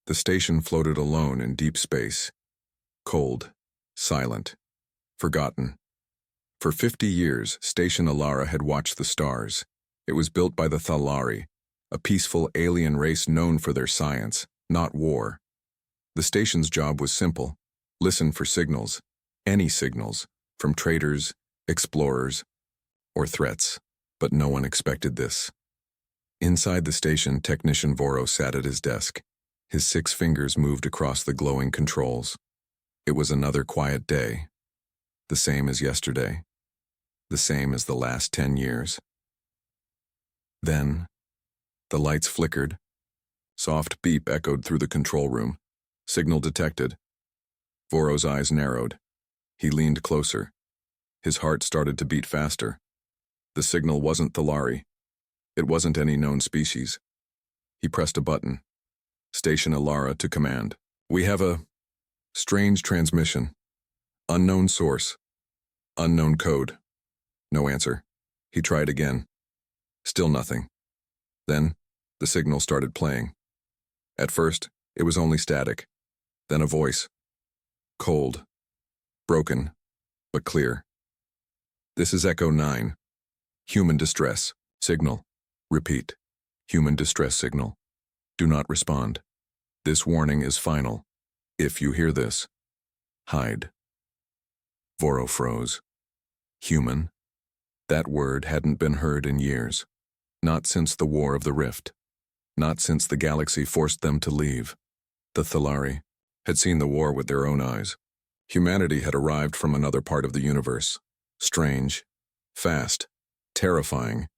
The station floated alone in deep space, cold, silent, forgotten. For 50 years, Station Alara had watched the stars. It was built by the Thalari, a peaceful alien race known for their science, not war. The station's job was simple: listen for signals, any signals, from traders, explorers, or threats. But no one expected this. Inside the station, Technician Voro sat at his desk. His 6 fingers moved across the glowing controls. It was another quiet day. The same as yesterday. The same as the last 10 years. Then, the lights flickered. Soft beep echoed through the control room. Signal detected. Voro's eyes narrowed. He leaned closer. His heart started to beat faster. The signal wasn't Thalari. It wasn't any known species. He pressed a button. Station Alara to command. We have a strange transmission. Unknown source. Unknown code. No answer. He tried again. Still nothing. Then, the signal started playing. At first, it was only static. Then a voice. Cold. Broken, but clear. This is Echo 9. Human distress. Signal. Repeat. Human distress signal. Do not respond. This warning is final. If you hear this, hide. Voro froze. Human? That word hadn't been heard in years. Not since the War of the Rift. Not since the galaxy forced them to leave. The Thalari had seen the war with their own eyes. Humanity had arrived from another part of the universe. Strange, fast, terrifying.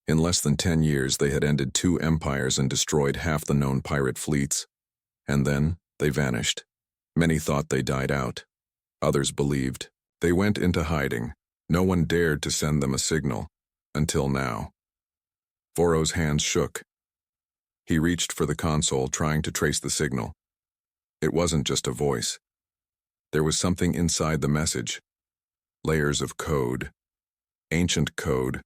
In less than 10 years, they had ended 2 empires and destroyed half the known pirate fleets. And then, they vanished. Many thought they died out. Others believed. They went into hiding. No one dared to send them a signal. Until now. Voro's hands shook. He reached for the console, trying to trace the signal. It wasn't just a voice. There was something inside the message. Layers of code. Ancient code.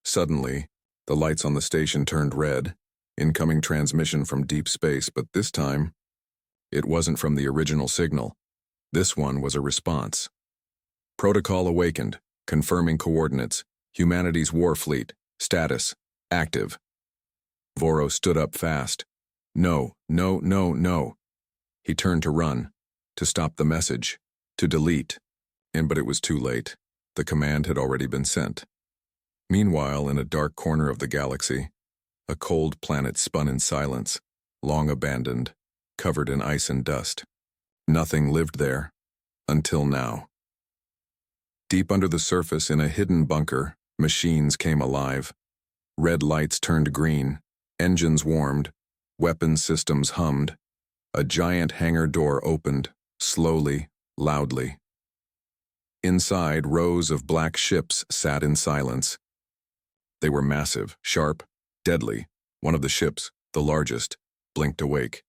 Suddenly, the lights on the station turned red. Incoming transmission from deep space, but this time, it wasn't from the original signal. This one was a response. Protocol awakened, confirming coordinates. Humanity's war fleet. Status. Active. Voro stood up fast. No, no, no, no. He turned to run, to stop the message, to delete. But it was too late. The command had already been sent. Meanwhile, in a dark corner of the galaxy, a cold planet spun in silence, long abandoned, covered in ice and dust. Nothing lived there, until now. Deep under the surface, in a hidden bunker, machines came alive. Red lights turned green, engines warmed, weapons systems hummed. A giant hangar door opened, slowly, loudly. Inside, rows of black ships sat in silence. They were massive, sharp, deadly. One of the ships, the largest, blinked awake.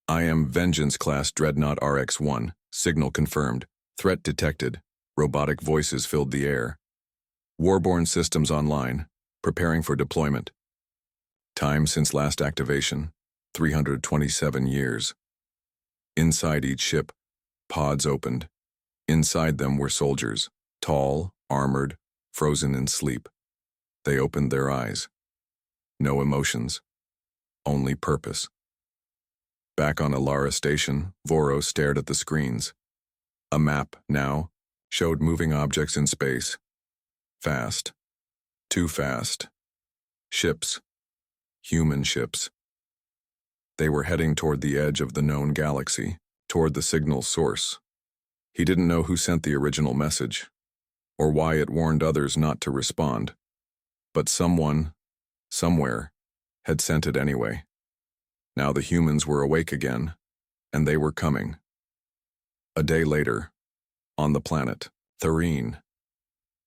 I am Vengeance-class Dreadnought RX-1, signal confirmed, threat detected. Robotic voices filled the air. Warborne systems online, preparing for deployment. Time since last activation, 327 years. Inside each ship, pods opened. Inside them were soldiers, tall, armored, frozen in sleep. They opened their eyes. No emotions, only purpose. Back on Alara Station, Voro stared at the screens. A map, now, showed moving objects in space. Fast. Too fast. Ships. Human ships. They were heading toward the edge of the known galaxy, toward the signal source. He didn't know who sent the original message, or why it warned others not to respond. But someone, somewhere, had sent it anyway. Now the humans were awake again, and they were coming. A day later, on the planet, Tharine.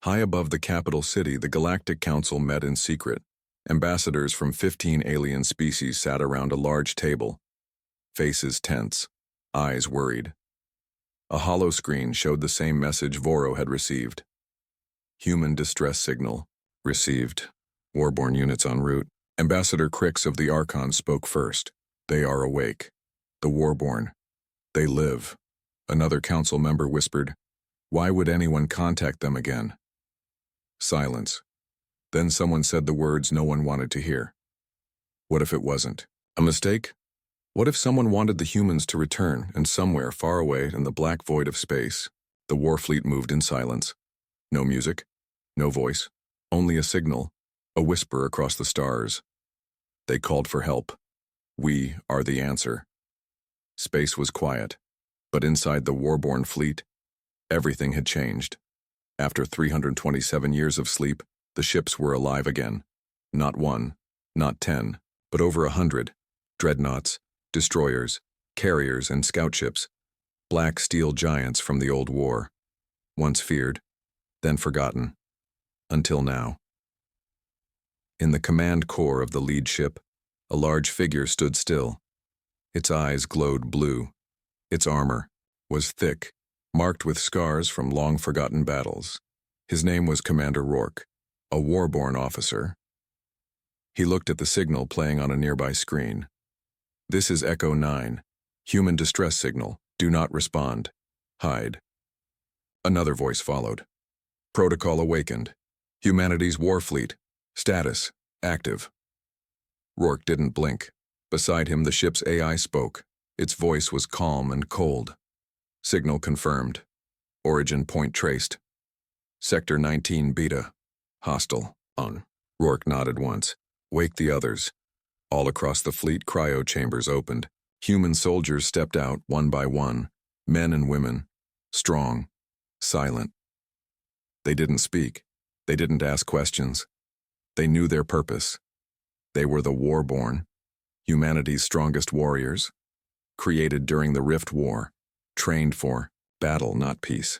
High above the capital city, the Galactic Council met in secret. Ambassadors from 15 alien species sat around a large table, faces tense, eyes worried. A hollow screen showed the same message Voro had received. Human distress signal. Received. Warborne units en route. Ambassador Crix of the Archon spoke first. They are awake. The Warborn. They live. Another council member whispered. Why would anyone contact them again? Silence. Then someone said the words no one wanted to hear. What if it wasn't? A mistake? What if someone wanted the humans to return, and somewhere far away in the black void of space, the war fleet moved in silence? No music, no voice, only a signal, a whisper across the stars. They called for help. We are the answer. Space was quiet, but inside the Warborn fleet, everything had changed. After 327 years of sleep, the ships were alive again. Not one, not 10, but over 100. Dreadnoughts, destroyers, carriers, and scout ships. Black steel giants from the old war. Once feared, then forgotten. Until now. In the command core of the lead ship, a large figure stood still. Its eyes glowed blue. Its armor was thick, marked with scars from long-forgotten battles. His name was Commander Rourke, a Warborn officer. He looked at the signal playing on a nearby screen. This is Echo 9. Human distress signal. Do not respond. Hide. Another voice followed. Protocol awakened. Humanity's war fleet. Status. Active. Rourke didn't blink. Beside him, the ship's AI spoke. Its voice was calm and cold. Signal confirmed. Origin point traced. Sector 19 Beta. Hostile. On. Rourke nodded once. Wake the others. All across the fleet, cryo chambers opened. Human soldiers stepped out one by one. Men and women. Strong. Silent. They didn't speak. They didn't ask questions. They knew their purpose. They were the Warborn, humanity's strongest warriors, created during the Rift War, trained for battle, not peace.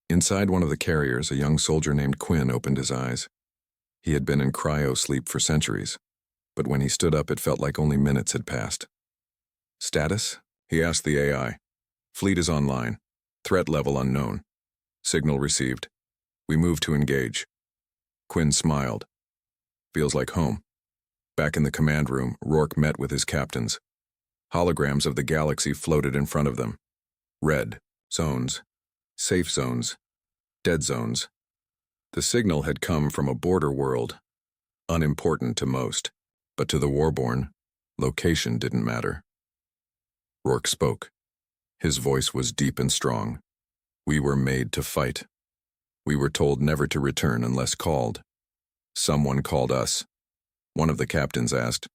Inside one of the carriers, a young soldier named Quinn opened his eyes. He had been in cryo-sleep for centuries, but when he stood up, it felt like only minutes had passed. Status? He asked the AI. Fleet is online. Threat level unknown. Signal received. We move to engage. Quinn smiled. Feels like home. Back in the command room, Rourke met with his captains. Holograms of the galaxy floated in front of them. Red zones, safe zones, dead zones. The signal had come from a border world, unimportant to most, but to the Warborn, location didn't matter. Rourke spoke. His voice was deep and strong. We were made to fight. We were told never to return unless called. Someone called us. One of the captains asked,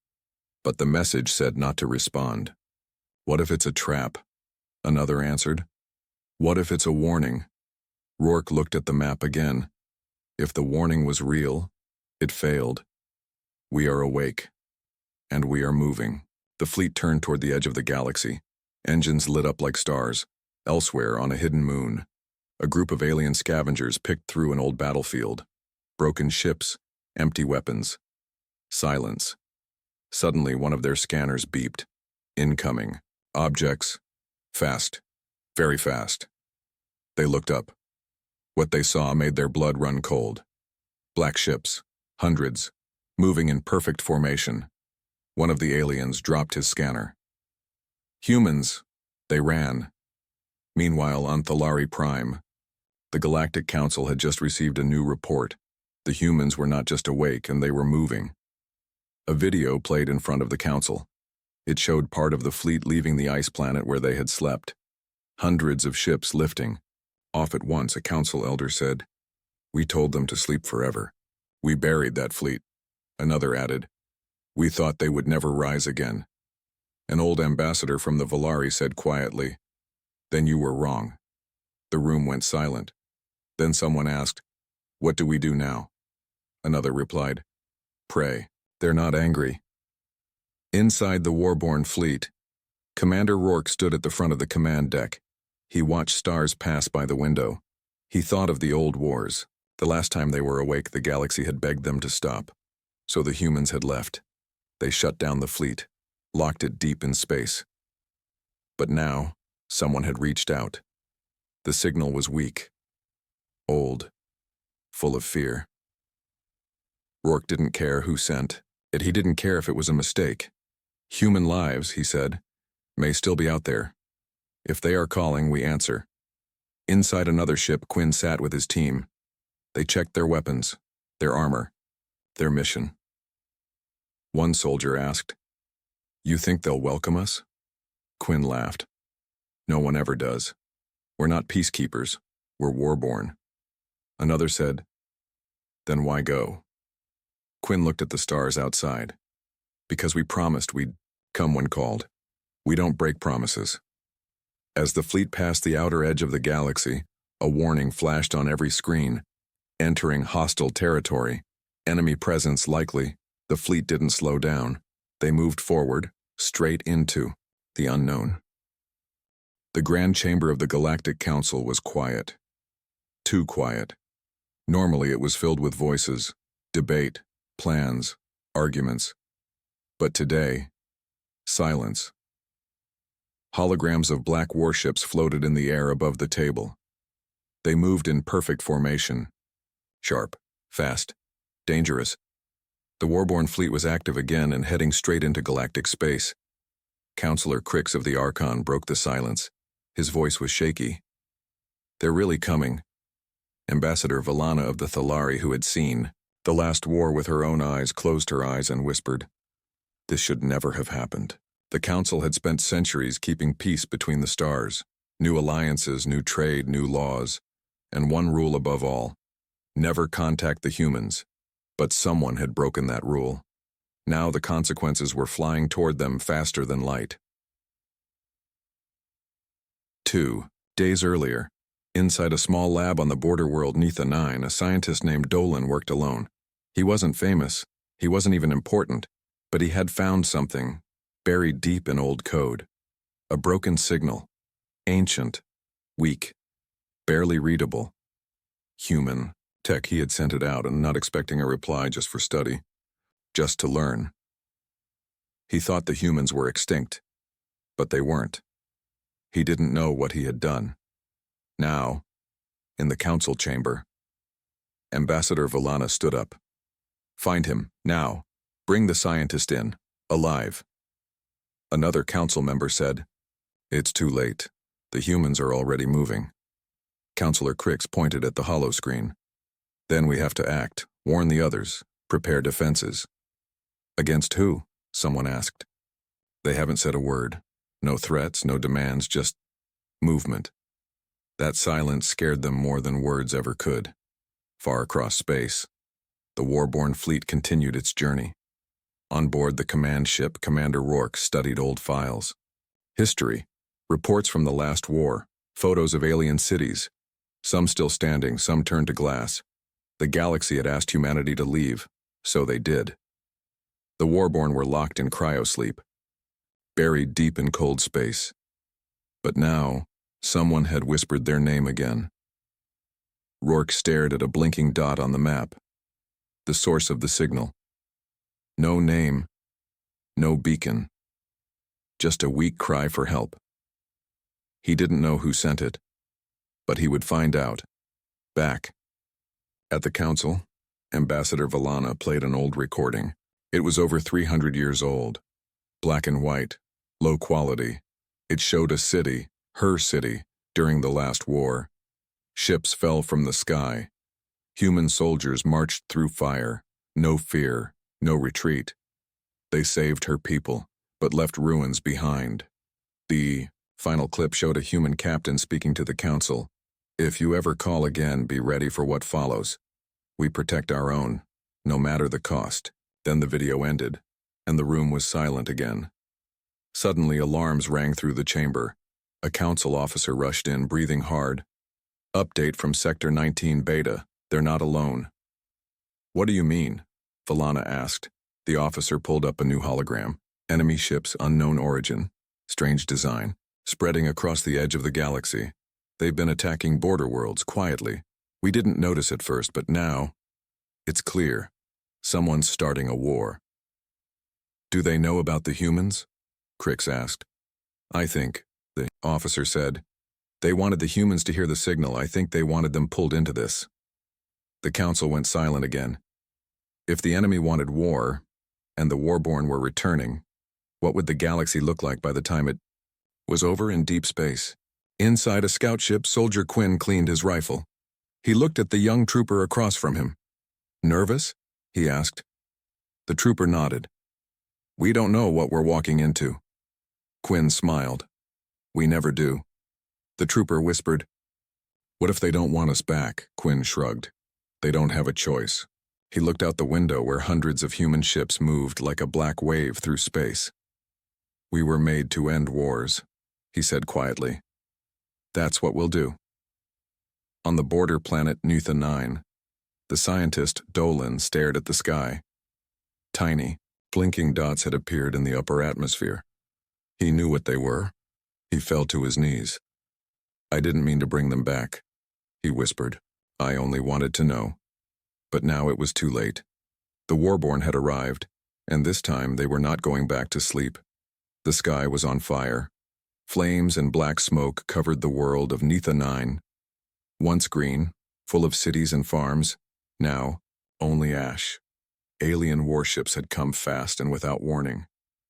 but the message said not to respond. What if it's a trap? Another answered. What if it's a warning? Rourke looked at the map again. If the warning was real, it failed. We are awake. And we are moving. The fleet turned toward the edge of the galaxy. Engines lit up like stars. Elsewhere, on a hidden moon, a group of alien scavengers picked through an old battlefield. Broken ships, empty weapons. Silence. Suddenly, one of their scanners beeped. Incoming. Objects. Fast. Very fast. They looked up. What they saw made their blood run cold. Black ships. Hundreds. Moving in perfect formation. One of the aliens dropped his scanner. Humans. They ran. Meanwhile, on Thalari Prime, the Galactic Council had just received a new report. The humans were not just awake, and they were moving. A video played in front of the Council. It showed part of the fleet leaving the ice planet where they had slept. Hundreds of ships lifting. Off at once, a Council elder said, We told them to sleep forever. We buried that fleet. Another added, We thought they would never rise again. An old ambassador from the Valari said quietly, Then you were wrong. The room went silent. Then someone asked, What do we do now? Another replied, Pray. They're not angry. Inside the Warborn fleet, Commander Rourke stood at the front of the command deck. He watched stars pass by the window. He thought of the old wars. The last time they were awake, the galaxy had begged them to stop. So the humans had left. They shut down the fleet, locked it deep in space. But now, someone had reached out. The signal was weak, old, full of fear. Rourke didn't care who sent it. He didn't care if it was a mistake. Human lives, he said, may still be out there. If they are calling, we answer. Inside another ship, Quinn sat with his team. They checked their weapons, their armor, their mission. One soldier asked, "You think they'll welcome us?" Quinn laughed. "No one ever does. We're not peacekeepers, we're warborn." Another said, "Then why go?" Quinn looked at the stars outside. "Because we promised we'd come when called. We don't break promises." As the fleet passed the outer edge of the galaxy, a warning flashed on every screen. Entering hostile territory, enemy presence likely. The fleet didn't slow down. They moved forward, straight into the unknown. The grand chamber of the Galactic Council was quiet. Too quiet. Normally it was filled with voices, debate, plans, arguments. But today, silence. Holograms of black warships floated in the air above the table. They moved in perfect formation. Sharp, fast, dangerous. The Warborn fleet was active again and heading straight into galactic space. Counselor Crix of the Archon broke the silence. His voice was shaky. "They're really coming." Ambassador Valana of the Thalari, who had seen the last war with her own eyes, closed her eyes and whispered, "This should never have happened." The Council had spent centuries keeping peace between the stars. New alliances, new trade, new laws, and one rule above all: never contact the humans. But someone had broken that rule. Now the consequences were flying toward them faster than light. 2 days earlier, inside a small lab on the border world Netha 9, a scientist named Dolan worked alone. He wasn't famous, he wasn't even important, but he had found something, buried deep in old code. A broken signal, ancient, weak, barely readable. Human. Tech. He had sent it out and not expecting a reply, just for study, just to learn. He thought the humans were extinct, but they weren't. He didn't know what he had done. Now, in the council chamber, Ambassador Valana stood up. "Find him, now. Bring the scientist in, alive." Another council member said, "It's too late. The humans are already moving." Counselor Crix pointed at the holoscreen. "Then we have to act, warn the others, prepare defenses." "Against who?" someone asked. "They haven't said a word. No threats, no demands, just movement." That silence scared them more than words ever could. Far across space, the Warborn fleet continued its journey. On board the command ship, Commander Rourke studied old files. History, reports from the last war, photos of alien cities, some still standing, some turned to glass. The galaxy had asked humanity to leave, so they did. The Warborn were locked in cryosleep, buried deep in cold space. But now, someone had whispered their name again. Rourke stared at a blinking dot on the map, the source of the signal. No name, no beacon, just a weak cry for help. He didn't know who sent it, but he would find out. Back at the council, Ambassador Valana played an old recording. It was over 300 years old, black and white, low quality. It showed a city, her city, during the last war. Ships fell from the sky. Human soldiers marched through fire. No fear, no retreat. They saved her people, but left ruins behind. The final clip showed a human captain speaking to the council. "If you ever call again, be ready for what follows. We protect our own, no matter the cost." Then the video ended, and the room was silent again. Suddenly, alarms rang through the chamber. A council officer rushed in, breathing hard. "Update from Sector 19 Beta. They're not alone." "What do you mean?" Valana asked. The officer pulled up a new hologram. "Enemy ships, unknown origin, strange design, spreading across the edge of the galaxy. They've been attacking border worlds quietly. We didn't notice at first, but now it's clear. Someone's starting a war." "Do they know about the humans?" Crix asked. "I think," the officer said. "They wanted the humans to hear the signal. I think they wanted them pulled into this." The council went silent again. If the enemy wanted war, and the Warborn were returning, what would the galaxy look like by the time it was over in deep space. Inside a scout ship, Soldier Quinn cleaned his rifle. He looked at the young trooper across from him. "Nervous?" he asked. The trooper nodded. "We don't know what we're walking into." Quinn smiled. "We never do." The trooper whispered. "What if they don't want us back?" Quinn shrugged. "They don't have a choice." He looked out the window where hundreds of human ships moved like a black wave through space. "We were made to end wars," he said quietly. "That's what we'll do." On the border planet Nutha 9, the scientist Dolan stared at the sky. Tiny, blinking dots had appeared in the upper atmosphere. He knew what they were. He fell to his knees. "I didn't mean to bring them back," he whispered. "I only wanted to know." But now it was too late. The Warborn had arrived, and this time they were not going back to sleep. The sky was on fire. Flames and black smoke covered the world of Nutha 9. Once green, full of cities and farms, now only ash. Alien warships had come fast and without warning.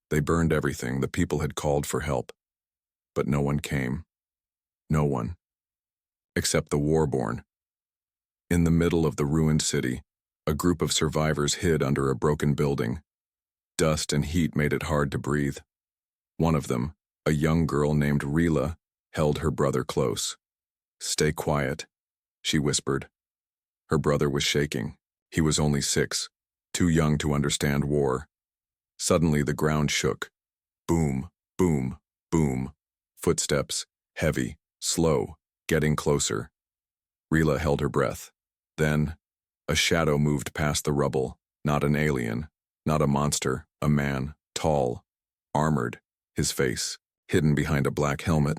They burned everything. The people had called for help. But no one came. No one. Except the Warborn. In the middle of the ruined city, a group of survivors hid under a broken building. Dust and heat made it hard to breathe. One of them, a young girl named Rila, held her brother close. "Stay quiet," she whispered. Her brother was shaking. He was only 6, too young to understand war. Suddenly the ground shook. Boom, boom, boom. Footsteps, heavy, slow, getting closer. Rila held her breath. Then, a shadow moved past the rubble. Not an alien, not a monster, a man, tall, armored, his face hidden behind a black helmet,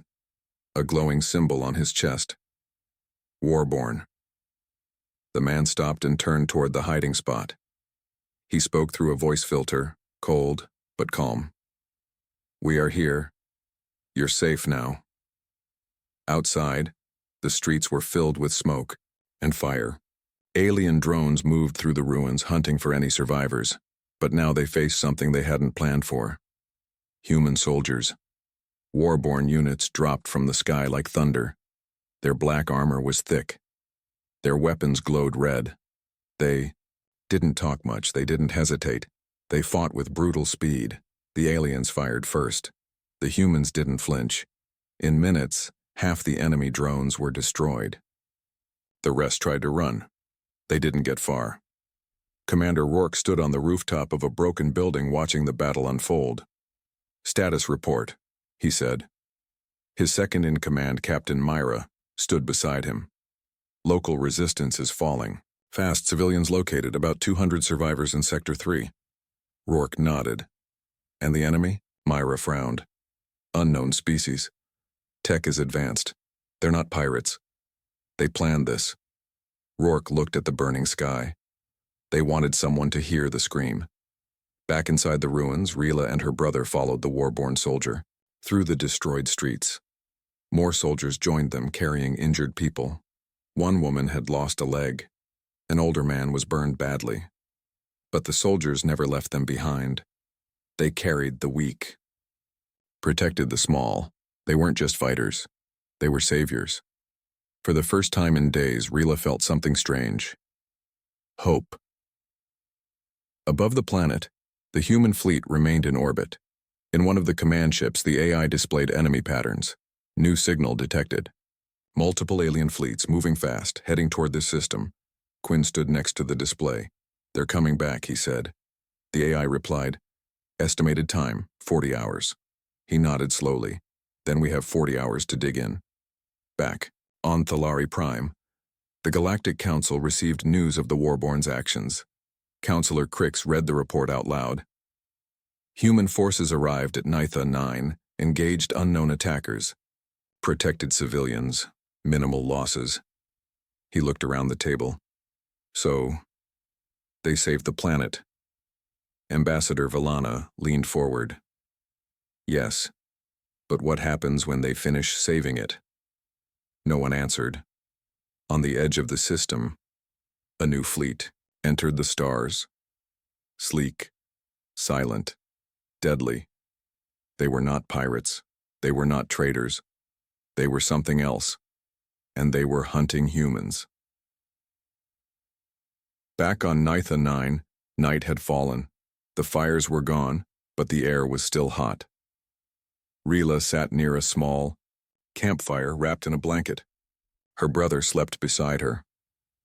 a glowing symbol on his chest. Warborn. The man stopped and turned toward the hiding spot. He spoke through a voice filter, cold but calm. "We are here. You're safe now." Outside, the streets were filled with smoke and fire. Alien drones moved through the ruins hunting for any survivors, but now they faced something they hadn't planned for. Human soldiers. Warborn units dropped from the sky like thunder. Their black armor was thick. Their weapons glowed red. They didn't talk much, they didn't hesitate. They fought with brutal speed. The aliens fired first. The humans didn't flinch. In minutes, half the enemy drones were destroyed. The rest tried to run. They didn't get far. Commander Rourke stood on the rooftop of a broken building watching the battle unfold. "Status report," he said. His second-in-command, Captain Myra, stood beside him. "Local resistance is falling. Fast, civilians located, about 200 survivors in Sector 3. Rourke nodded. "And the enemy?" Myra frowned. "Unknown species. Tech is advanced. They're not pirates. They planned this." Rourke looked at the burning sky. They wanted someone to hear the scream. Back inside the ruins, Rila and her brother followed the Warborn soldier through the destroyed streets. More soldiers joined them, carrying injured people. One woman had lost a leg. An older man was burned badly. But the soldiers never left them behind. They carried the weak. Protected the small. They weren't just fighters. They were saviors. For the first time in days, Rila felt something strange. Hope. Above the planet, the human fleet remained in orbit. In one of the command ships, the AI displayed enemy patterns. New signal detected. Multiple alien fleets moving fast, heading toward this system. Quinn stood next to the display. "They're coming back," he said. The AI replied, "Estimated time, 40 hours. He nodded slowly. "Then we have 40 hours to dig in." Back, on Thalari Prime, the Galactic Council received news of the Warborn's actions. Counselor Crix read the report out loud. Human forces arrived at Nutha 9, engaged unknown attackers, protected civilians, minimal losses. He looked around the table. "So, they saved the planet." Ambassador Villana leaned forward. "Yes, but what happens when they finish saving it?" No one answered. On the edge of the system, a new fleet entered the stars. Sleek, silent, deadly. They were not pirates. They were not traitors. They were something else. And they were hunting humans. Back on Nitha 9, night had fallen. The fires were gone, but the air was still hot. Rila sat near a small campfire wrapped in a blanket. Her brother slept beside her.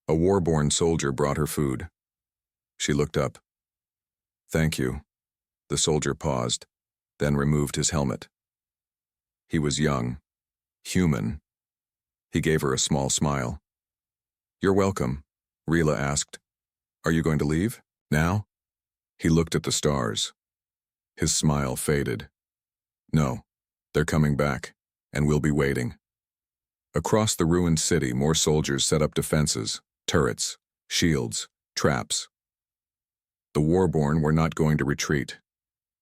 A war-born soldier brought her food. She looked up. "Thank you." The soldier paused, then removed his helmet. He was young, human. He gave her a small smile. "You're welcome," Rila asked. "Are you going to leave? Now?" He looked at the stars. His smile faded. "No, they're coming back, and we'll be waiting." Across the ruined city, more soldiers set up defenses, turrets, shields, traps. The warborn were not going to retreat.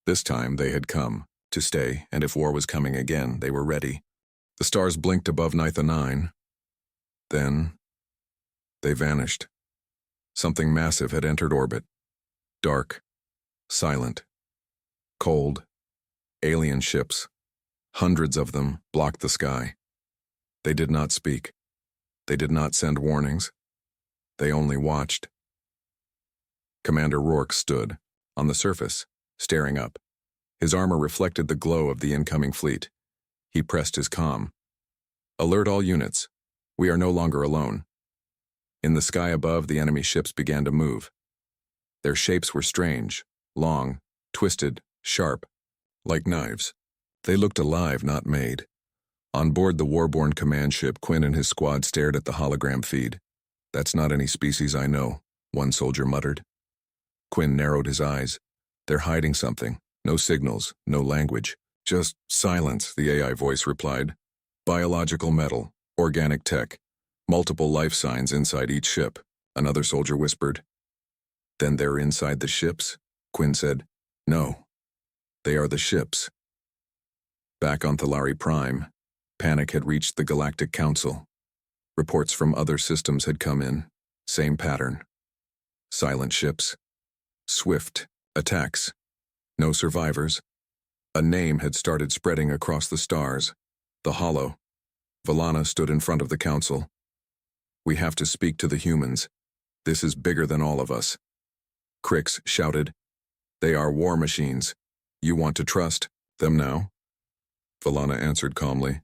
This time they had come to stay, and if war was coming again, they were ready. The stars blinked above Nitha 9. Then they vanished. Something massive had entered orbit. Dark, silent, cold, alien ships. Hundreds of them blocked the sky. They did not speak. They did not send warnings. They only watched. Commander Rourke stood, on the surface, staring up. His armor reflected the glow of the incoming fleet. He pressed his comm. "Alert all units. We are no longer alone." In the sky above, the enemy ships began to move. Their shapes were strange, long, twisted, sharp, like knives. They looked alive, not made. On board the warborn command ship, Quinn and his squad stared at the hologram feed. "That's not any species I know," one soldier muttered. Quinn narrowed his eyes. "They're hiding something. No signals, no language. Just silence," the AI voice replied. "Biological metal, organic tech, multiple life signs inside each ship," another soldier whispered. "Then they're inside the ships?" Quinn said. "No. They are the ships." Back on Thalari Prime, panic had reached the Galactic Council. Reports from other systems had come in. Same pattern. Silent ships. Swift attacks. No survivors. A name had started spreading across the stars. The Hollow. Valana stood in front of the council. "We have to speak to the humans. This is bigger than all of us." Crix shouted. "They are war machines. You want to trust them now?" Valana answered calmly.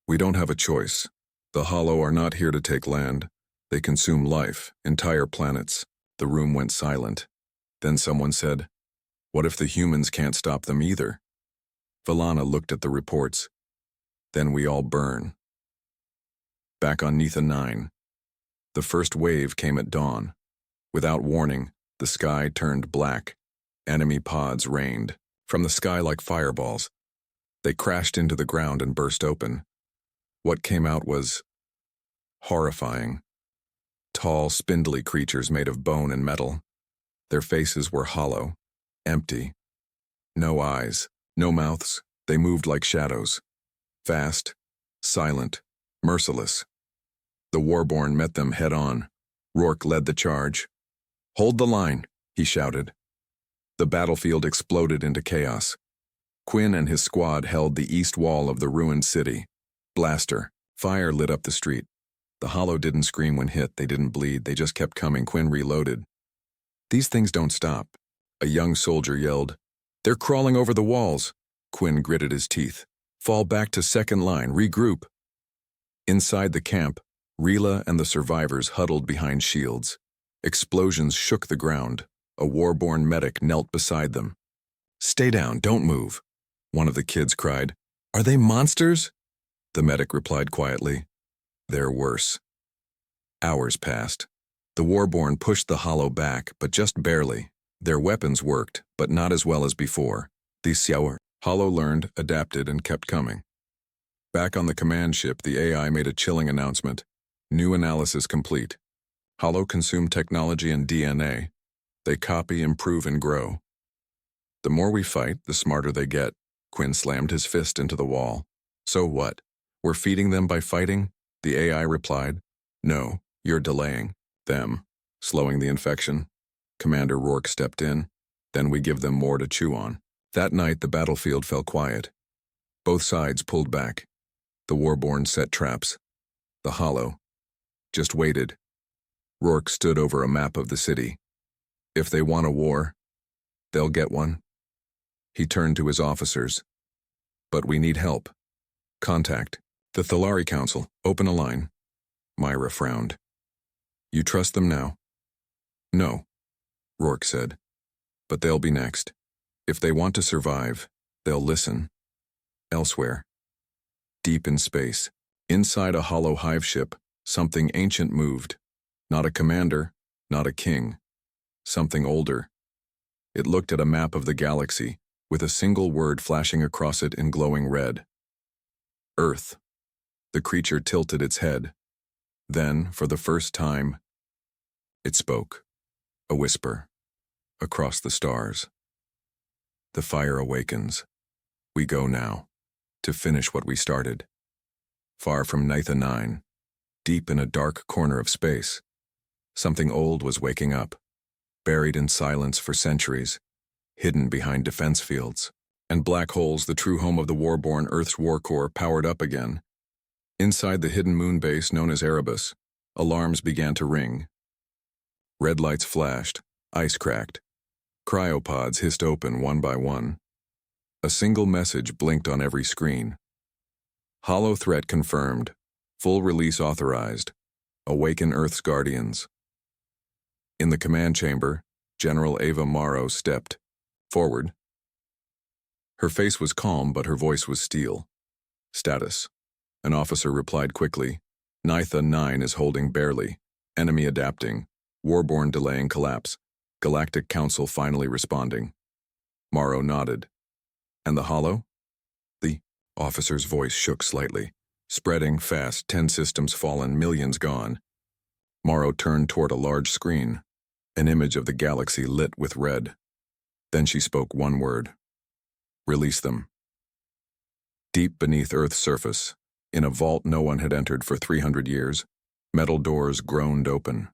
"We don't have a choice. The Hollow are not here to take land. They consume life, entire planets." The room went silent. Then someone said, "What if the humans can't stop them either?" Valana looked at the reports. "Then we all burn." Back on Nitha 9. The first wave came at dawn. Without warning, the sky turned black. Enemy pods rained from the sky like fireballs. They crashed into the ground and burst open. What came out was horrifying. Tall, spindly creatures made of bone and metal. Their faces were hollow, empty. No eyes, no mouths. They moved like shadows. Fast, silent, merciless. The warborn met them head-on. Rourke led the charge. "Hold the line," he shouted. The battlefield exploded into chaos. Quinn and his squad held the east wall of the ruined city. Blaster. Fire lit up the street. The Hollow didn't scream when hit. They didn't bleed. They just kept coming. Quinn reloaded. "These things don't stop." A young soldier yelled. "They're crawling over the walls." Quinn gritted his teeth. "Fall back to second line. Regroup." Inside the camp, Rila and the survivors huddled behind shields. Explosions shook the ground. A warborn medic knelt beside them. "Stay down, don't move," one of the kids cried. "Are they monsters?" The medic replied quietly, "They're worse." Hours passed. The warborn pushed the Hollow back, but just barely. Their weapons worked, but not as well as before. The Hollow learned, adapted, and kept coming. Back on the command ship, the AI made a chilling announcement. New analysis complete. Hollow consume technology and DNA. They copy, improve, and grow. The more we fight, the smarter they get. Quinn slammed his fist into the wall. "So what? We're feeding them by fighting?" The AI replied. "No, you're delaying them, slowing the infection." Commander Rourke stepped in. "Then we give them more to chew on." That night, the battlefield fell quiet. Both sides pulled back. The Warborn set traps. The Hollow just waited. Rourke stood over a map of the city. If they want a war, they'll get one. He turned to his officers. But we need help. Contact the Thalari Council. Open a line. Myra frowned. You trust them now? No, Rourke said. But they'll be next. If they want to survive, they'll listen. Elsewhere. Deep in space, inside a hollow hive ship, something ancient moved. Not a commander, not a king. Something older. It looked at a map of the galaxy, with a single word flashing across it in glowing red. Earth. The creature tilted its head. Then, for the first time, it spoke. A whisper. Across the stars. The fire awakens. We go now. To finish what we started. Far from Nitha 9. Deep in a dark corner of space. Something old was waking up. Buried in silence for centuries. Hidden behind defense fields. And black holes, the true home of the Warborn Earth's war core, powered up again. Inside the hidden moon base known as Erebus, alarms began to ring. Red lights flashed, ice cracked. Cryopods hissed open one by one. A single message blinked on every screen. Hollow threat confirmed. Full release authorized. Awaken Earth's guardians. In the command chamber, General Ava Morrow stepped forward. Her face was calm, but her voice was steel. Status. An officer replied quickly. Nitha 9 is holding barely. Enemy adapting. Warborn delaying collapse. Galactic Council finally responding. Morrow nodded. And the Hollow? The officer's voice shook slightly. Spreading fast, 10 systems fallen, millions gone. Morrow turned toward a large screen. An image of the galaxy lit with red. Then she spoke one word. Release them. Deep beneath Earth's surface, in a vault no one had entered for 300 years, metal doors groaned open.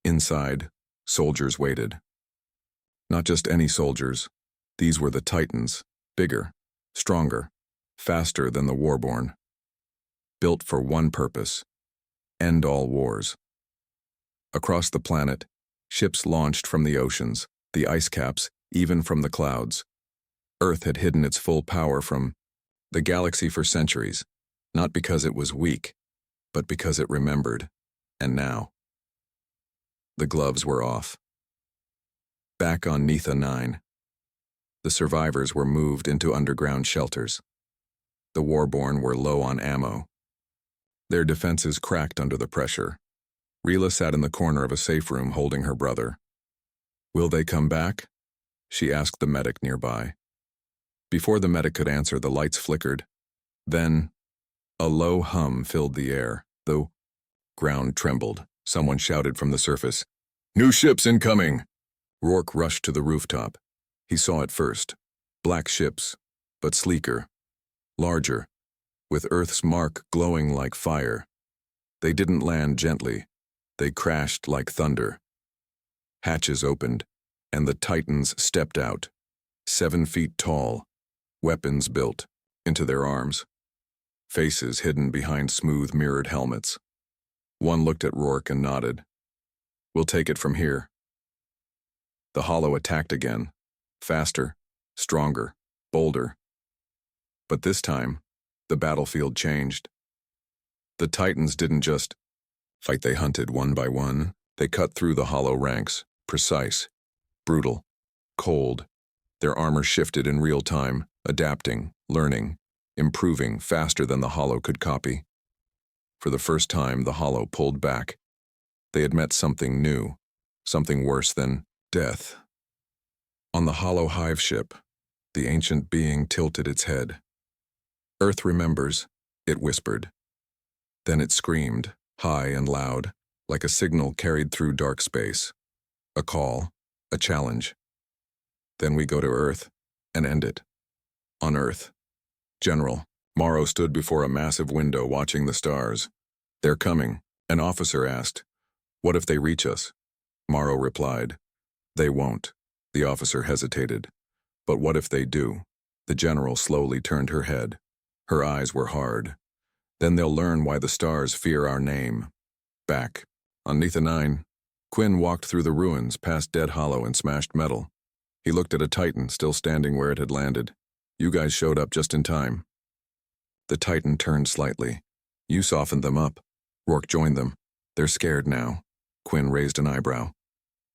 Inside, soldiers waited. Not just any soldiers. These were the Titans, bigger, stronger, faster than the Warborn. Built for one purpose: end all wars. Across the planet, ships launched from the oceans, the ice caps, even from the clouds. Earth had hidden its full power from the galaxy for centuries, not because it was weak, but because it remembered. And now, the gloves were off. Back on Nitha 9, the survivors were moved into underground shelters. The Warborn were low on ammo. Their defenses cracked under the pressure. Rila sat in the corner of a safe room holding her brother. Will they come back? She asked the medic nearby. Before the medic could answer, the lights flickered. Then, a low hum filled the air. The ground trembled. Someone shouted from the surface, "New ships incoming!" Rourke rushed to the rooftop. He saw it first. Black ships, but sleeker, larger, with Earth's mark glowing like fire. They didn't land gently. They crashed like thunder. Hatches opened, and the Titans stepped out, 7 feet tall, weapons built into their arms, faces hidden behind smooth mirrored helmets. One looked at Rourke and nodded. We'll take it from here. The Hollow attacked again, faster, stronger, bolder. But this time, the battlefield changed. The Titans didn't just fight, they hunted one by one. They cut through the Hollow ranks, precise, brutal, cold. Their armor shifted in real time, adapting, learning, improving faster than the Hollow could copy. For the first time, the Hollow pulled back. They had met something new, something worse than death. On the Hollow hive ship, the ancient being tilted its head. Earth remembers, it whispered. Then it screamed, high and loud, like a signal carried through dark space. A call, a challenge. Then we go to Earth and end it. On Earth. General, Morrow stood before a massive window watching the stars. They're coming. An officer asked, what if they reach us? Morrow replied, they won't. The officer hesitated. But what if they do? The general slowly turned her head. Her eyes were hard. Then they'll learn why the stars fear our name. Back. On Netha 9, Quinn walked through the ruins, past dead hollow and smashed metal. He looked at a Titan still standing where it had landed. You guys showed up just in time. The Titan turned slightly. You softened them up. Rourke joined them. They're scared now. Quinn raised an eyebrow.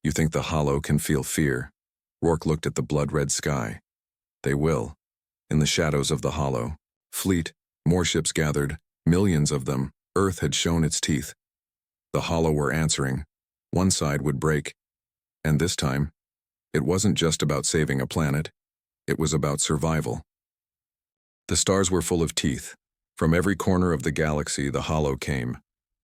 You think the hollow can feel fear? Rourke looked at the blood-red sky. They will. In the shadows of the hollow. Fleet, more ships gathered, millions of them. Earth had shown its teeth. The hollow were answering. One side would break. And this time, it wasn't just about saving a planet. It was about survival. The stars were full of teeth. From every corner of the galaxy, the hollow came.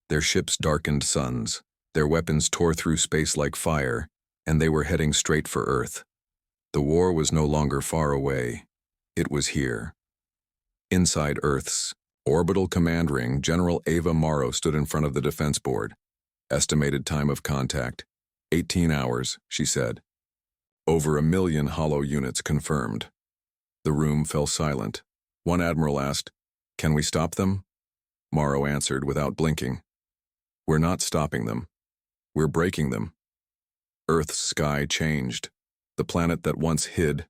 Their ships darkened suns. Their weapons tore through space like fire, and they were heading straight for Earth. The war was no longer far away. It was here. Inside Earth's orbital command ring, General Ava Morrow stood in front of the defense board. Estimated time of contact, 18 hours, she said. Over 1 million hollow units confirmed. The room fell silent. One admiral asked, "Can we stop them?" Morrow answered without blinking. "We're not stopping them. We're breaking them." Earth's sky changed. The planet that once hid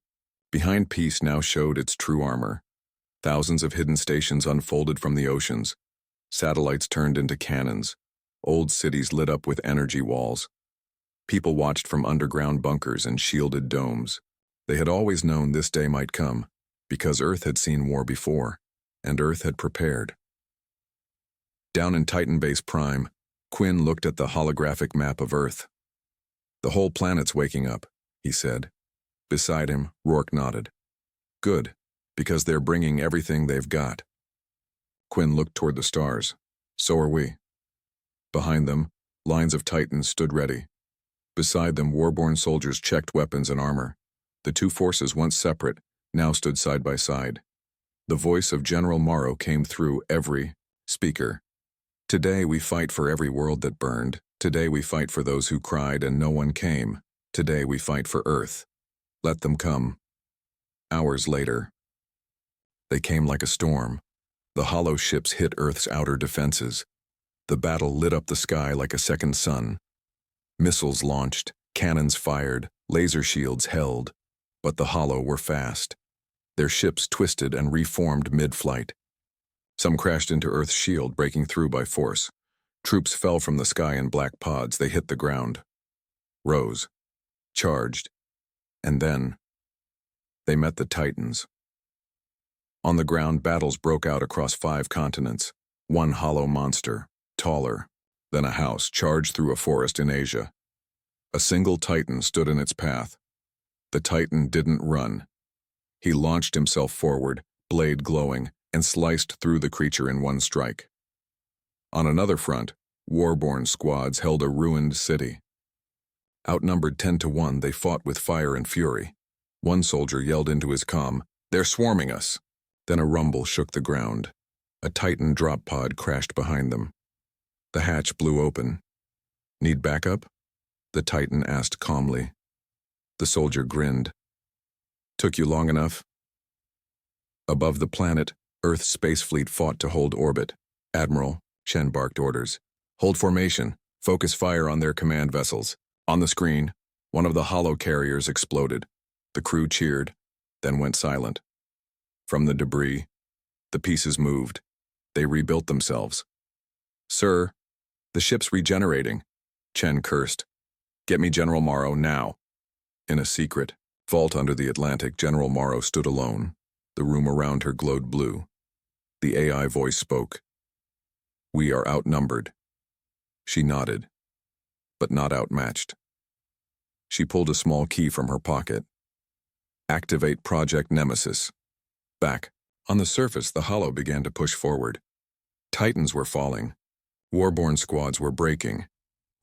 behind peace now showed its true armor. Thousands of hidden stations unfolded from the oceans. Satellites turned into cannons. Old cities lit up with energy walls. People watched from underground bunkers and shielded domes. They had always known this day might come, because Earth had seen war before, and Earth had prepared. Down in Titan Base Prime, Quinn looked at the holographic map of Earth. "The whole planet's waking up," he said. Beside him, Rourke nodded. "Good, because they're bringing everything they've got." Quinn looked toward the stars. "So are we." Behind them, lines of Titans stood ready. Beside them, war-born soldiers checked weapons and armor. The two forces, once separate, now stood side by side. The voice of General Morrow came through every speaker. "Today we fight for every world that burned. Today we fight for those who cried and no one came. Today we fight for Earth. Let them come." Hours later, they came like a storm. The hollow ships hit Earth's outer defenses. The battle lit up the sky like a second sun. Missiles launched, cannons fired, laser shields held. But the hollow were fast. Their ships twisted and reformed mid-flight. Some crashed into Earth's shield, breaking through by force. Troops fell from the sky in black pods. They hit the ground. Rose. Charged. And then they met the Titans. On the ground, battles broke out across 5 continents. One hollow monster, taller than a house, charged through a forest in Asia. A single Titan stood in its path. The Titan didn't run. He launched himself forward, blade glowing, and sliced through the creature in one strike. On another front, war-born squads held a ruined city. Outnumbered 10 to 1, they fought with fire and fury. One soldier yelled into his comm, "They're swarming us." Then a rumble shook the ground. A Titan drop pod crashed behind them. The hatch blew open. "Need backup?" the Titan asked calmly. The soldier grinned. "Took you long enough?" Above the planet, Earth's space fleet fought to hold orbit. "Admiral," Shen barked orders. "Hold formation. Focus fire on their command vessels." On the screen, one of the hollow carriers exploded. The crew cheered, then went silent. From the debris, the pieces moved. They rebuilt themselves. "Sir, the ship's regenerating," Chen cursed. "Get me General Morrow now." In a secret vault under the Atlantic, General Morrow stood alone. The room around her glowed blue. The AI voice spoke. "We are outnumbered." She nodded, but not outmatched. She pulled a small key from her pocket. "Activate Project Nemesis." Back. On the surface, the hollow began to push forward. Titans were falling. Warborn squads were breaking.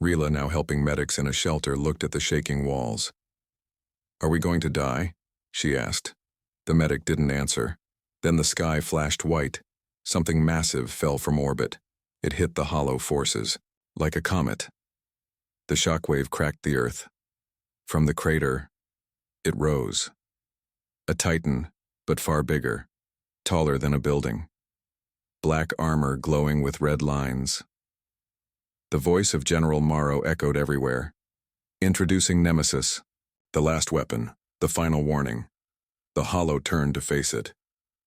Rila, now helping medics in a shelter, looked at the shaking walls. "Are we going to die?" she asked. The medic didn't answer. Then the sky flashed white. Something massive fell from orbit. It hit the hollow forces, like a comet. The shockwave cracked the earth. From the crater, it rose. A Titan, but far bigger, taller than a building. Black armor glowing with red lines. The voice of General Morrow echoed everywhere. Introducing Nemesis, the last weapon, the final warning. The Hollow turned to face it.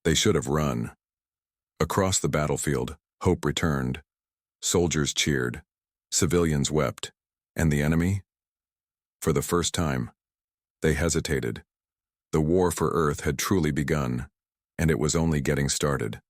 They should have run. Across the battlefield, hope returned. Soldiers cheered. Civilians wept. And the enemy? For the first time, they hesitated. The war for Earth had truly begun, and it was only getting started.